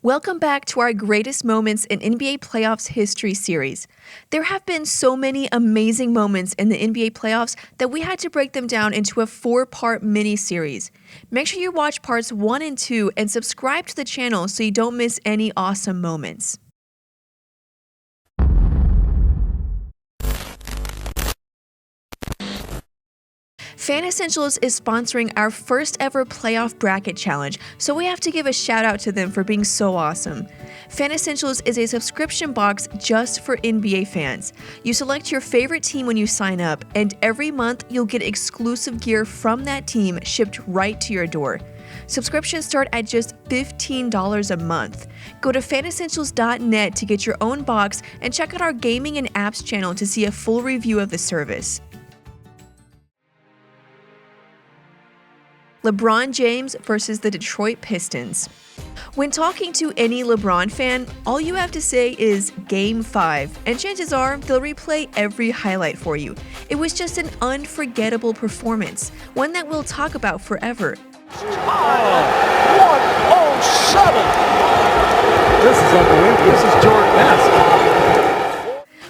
Welcome back to our greatest moments in NBA playoffs history series. There have been so many amazing moments in the NBA playoffs that we had to break them down into a 4-part mini-series. Make sure you watch parts 1 and 2 and subscribe to the channel so you don't miss any awesome moments. Fan Essentials is sponsoring our first ever playoff bracket challenge, so we have to give a shout out to them for being so awesome. Fan Essentials is a subscription box just for NBA fans. You select your favorite team when you sign up, and every month you'll get exclusive gear from that team shipped right to your door. Subscriptions start at just $15 a month. Go to fanessentials.net to get your own box and check out our gaming and apps channel to see a full review of the service. LeBron James versus the Detroit Pistons. When talking to any LeBron fan, all you have to say is Game 5, and chances are they'll replay every highlight for you. It was just an unforgettable performance, one that we'll talk about forever. 107! This is unbelievable. This is Jordan-esque.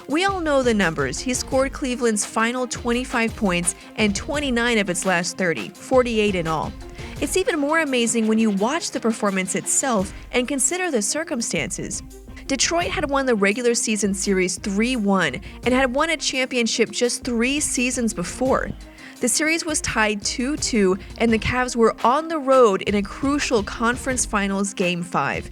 We all know the numbers. He scored Cleveland's final 25 points and 29 of its last 30, 48 in all. It's even more amazing when you watch the performance itself and consider the circumstances. Detroit had won the regular season series 3-1 and had won a championship just 3 seasons before. The series was tied 2-2, and the Cavs were on the road in a crucial conference finals Game 5.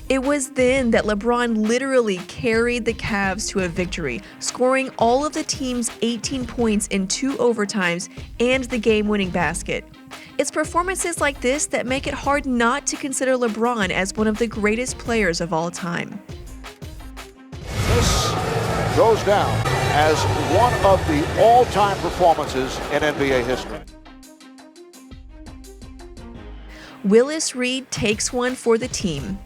It was then that LeBron literally carried the Cavs to a victory, scoring all of the team's 18 points in 2 overtimes and the game-winning basket. It's performances like this that make it hard not to consider LeBron as one of the greatest players of all time. This goes down as one of the all-time performances in NBA history. Willis Reed takes one for the team.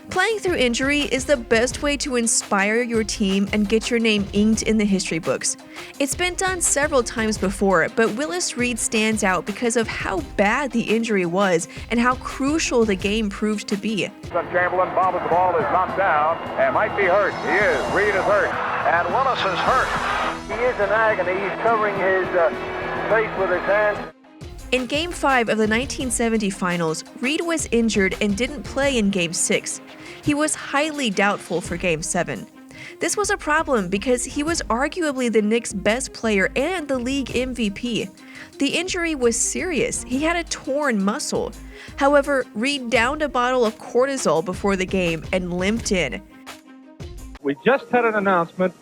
Playing through injury is the best way to inspire your team and get your name inked in the history books. It's been done several times before, but Willis Reed stands out because of how bad the injury was and how crucial the game proved to be. Chamberlain bobbles the ball, is knocked down, and might be hurt. He is. Reed is hurt. And Willis is hurt. He is in agony. He's covering his face with his hands. In Game 5 of the 1970 Finals, Reed was injured and didn't play in Game 6. He was highly doubtful for Game 7. This was a problem because he was arguably the Knicks' best player and the league MVP. The injury was serious. He had a torn muscle. However, Reed downed a bottle of cortisol before the game and limped in. We just had an announcement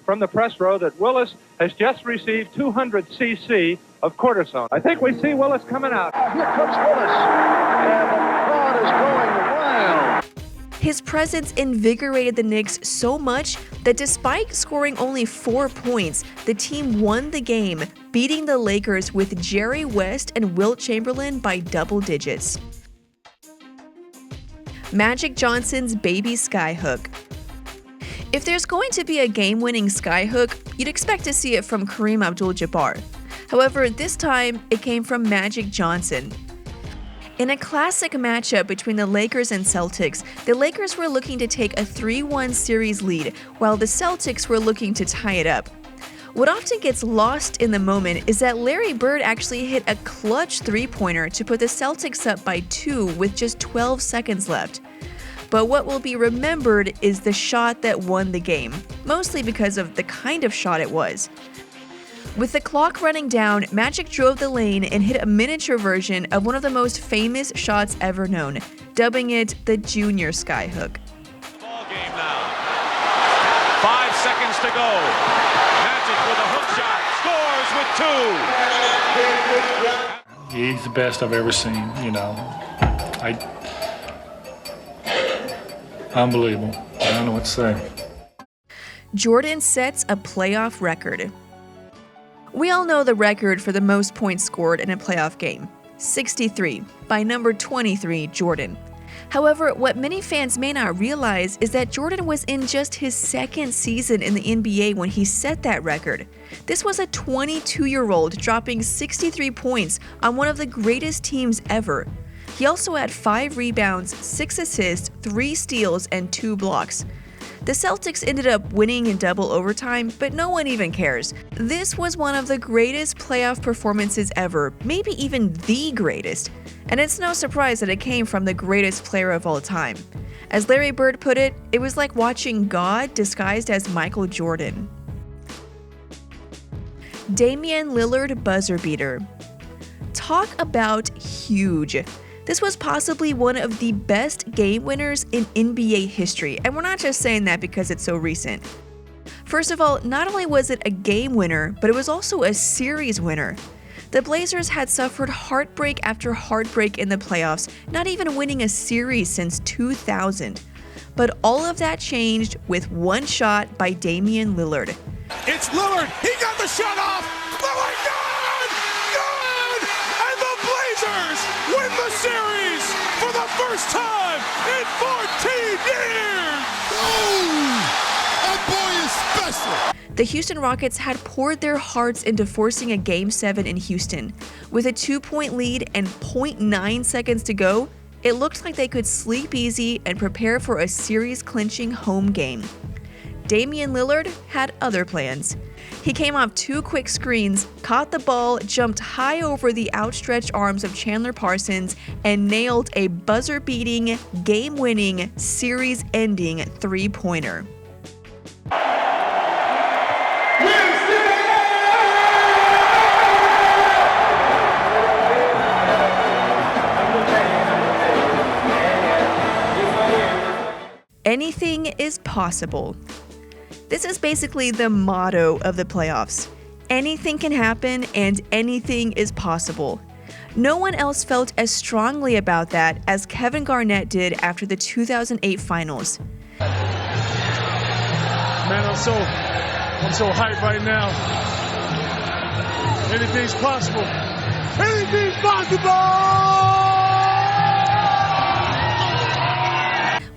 from the press row that Willis has just received 200 cc of cortisone. I think we see Willis coming out. Here comes Willis, and the crowd is going wild. His presence invigorated the Knicks so much that despite scoring only 4 points, the team won the game, beating the Lakers with Jerry West and Wilt Chamberlain by double digits. Magic Johnson's baby Skyhook. If there's going to be a game-winning Skyhook, you'd expect to see it from Kareem Abdul-Jabbar. However, this time, it came from Magic Johnson. In a classic matchup between the Lakers and Celtics, the Lakers were looking to take a 3-1 series lead, while the Celtics were looking to tie it up. What often gets lost in the moment is that Larry Bird actually hit a clutch three-pointer to put the Celtics up by 2 with just 12 seconds left. But what will be remembered is the shot that won the game, mostly because of the kind of shot it was. With the clock running down, Magic drove the lane and hit a miniature version of one of the most famous shots ever known, dubbing it the Junior Skyhook. Ball game now. 5 seconds to go. Magic with a hook shot, scores with 2. He's the best I've ever seen, you know. Unbelievable. I don't know what to say. Jordan sets a playoff record. We all know the record for the most points scored in a playoff game, 63, by number 23, Jordan. However, what many fans may not realize is that Jordan was in just his 2nd season in the NBA when he set that record. This was a 22-year-old dropping 63 points on one of the greatest teams ever. He also had 5 rebounds, 6 assists, 3 steals, and 2 blocks. The Celtics ended up winning in double overtime, but no one even cares. This was one of the greatest playoff performances ever, maybe even the greatest. And it's no surprise that it came from the greatest player of all time. As Larry Bird put it, it was like watching God disguised as Michael Jordan. Damian Lillard buzzer beater. Talk about huge. This was possibly one of the best game winners in NBA history, and we're not just saying that because it's so recent. First of all, not only was it a game winner, but it was also a series winner. The Blazers had suffered heartbreak after heartbreak in the playoffs, not even winning a series since 2000. But all of that changed with one shot by Damian Lillard. It's Lillard. He got the shot off. Lillard, good! Good! And the Blazers win the series for the first time in 14 years! Ooh, that boy is special. The Houston Rockets had poured their hearts into forcing a Game 7 in Houston. With a 2-point lead and 0.9 seconds to go, it looked like they could sleep easy and prepare for a series-clinching home game. Damian Lillard had other plans. He came off 2 quick screens, caught the ball, jumped high over the outstretched arms of Chandler Parsons, and nailed a buzzer-beating, game-winning, series-ending three-pointer. Anything is possible. This is basically the motto of the playoffs. Anything can happen and anything is possible. No one else felt as strongly about that as Kevin Garnett did after the 2008 finals. Man, I'm so hyped right now. Anything's possible. Anything's possible!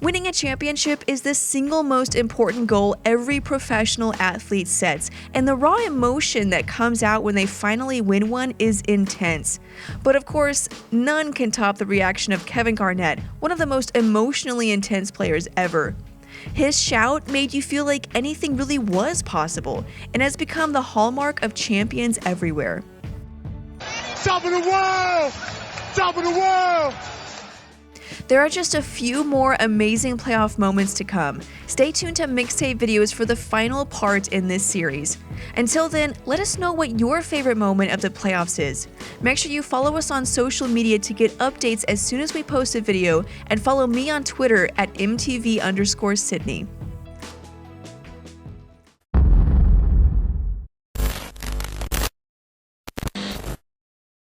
Winning a championship is the single most important goal every professional athlete sets, and the raw emotion that comes out when they finally win one is intense. But of course, none can top the reaction of Kevin Garnett, one of the most emotionally intense players ever. His shout made you feel like anything really was possible, and has become the hallmark of champions everywhere. Top of the world! Top of the world! There are just a few more amazing playoff moments to come. Stay tuned to mixtape videos for the final part in this series. Until then, let us know what your favorite moment of the playoffs is. Make sure you follow us on social media to get updates as soon as we post a video, and follow me on Twitter at MTV_Sydney.